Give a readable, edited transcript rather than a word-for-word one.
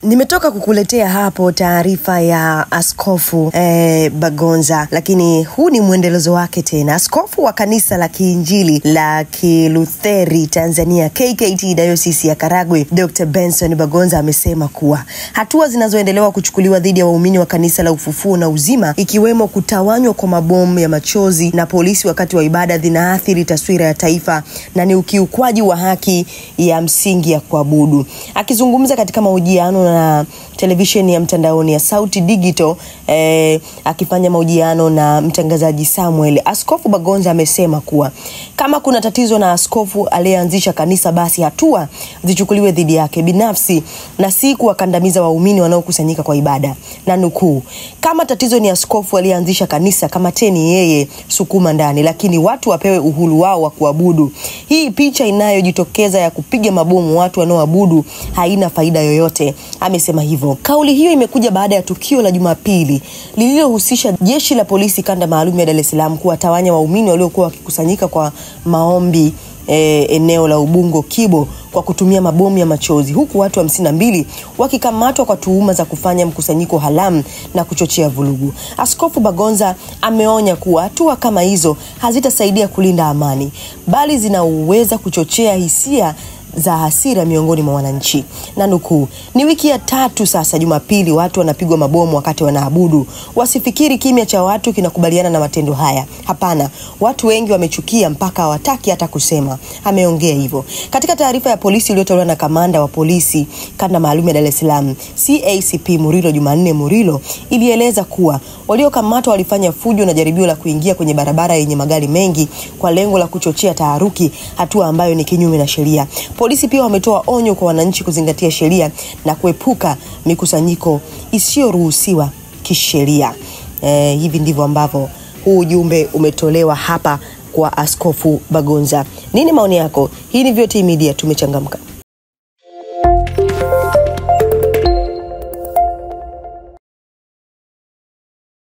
Nimetoka kukuletea hapo taarifa ya Askofu Bagonza, lakini huu ni mwendelezo wake tena. Askofu wa kanisa la Kiinjili la Kilutheri Tanzania KKT Diocese ya Karagwe, Dr. Benson Bagonza amesema kuwa hatua zinazoendelewa kuchukuliwa dhidi ya waumini wa kanisa la Ufufuo na Uzima, ikiwemo kutawanywa kwa mabomu ya machozi na polisi wakati wa ibada, zinaathiri taswira ya taifa na ni ukiukwaji wa haki ya msingi ya kuabudu. Akizungumza katika mahojiano na televisheni ya mtandaoni ya Sauti Digital, akifanya mahojiano na mtangazaji Samuel, Askofu Bagonza amesema kuwa kama kuna tatizo na askofu aliyeanzisha kanisa, basi hatua zichukuliwe dhidi yake binafsi na si kuwakandamiza waumini wanaokusanyika kwa ibada. Na nukuu, kama tatizo ni askofu aliyeanzisha kanisa, kama teni yeye, sukuma ndani, lakini watu wapewe uhuru wao wa kuabudu. Hii picha inayojitokeza ya kupiga mabomu watu wanaoabudu haina faida yoyote, amesema hivyo. Kauli hiyo imekuja baada ya tukio la Jumapili lililohusisha jeshi la polisi kanda maalum ya Dar es Salaam kuwatawanya waumini waliokuwa wakikusanyika kwa maombi eneo la Ubungo Kibo kwa kutumia mabomu ya machozi, huku watu 52 wakikamatwa kwa tuhuma za kufanya mkusanyiko haramu na kuchochea vurugu. Askofu Bagonza ameonya kuwa hatua kama hizo hazitasaidia kulinda amani, bali zinaweza kuchochea hisia za hasira miongoni mwa wananchi. Na nukuu, ni wiki ya 3 sasa Jumapili watu wanapigwa mabomu wakati wanaabudu. Wasifikiri kimya cha watu kinakubaliana na matendo haya. Hapana, watu wengi wamechukia mpaka hawataki hata kusema. Ameongea hivyo katika taarifa ya polisi iliyotolewa na kamanda wa polisi kanda maalum ya Dar es Salaam CACP Murilo Jumanne Murilo, ilieleza kuwa waliokamatwa walifanya fujo na jaribio la kuingia kwenye barabara yenye magari mengi kwa lengo la kuchochea taharuki, hatua ambayo ni kinyume na sheria. Polisi pia wametoa onyo kwa wananchi kuzingatia sheria na kuepuka mikusanyiko isiyoruhusiwa kisheria. Hivi ndivyo ambavyo huu ujumbe umetolewa hapa kwa Askofu Bagonza. Nini maoni yako? Hii ni VOT Media, tumechangamka.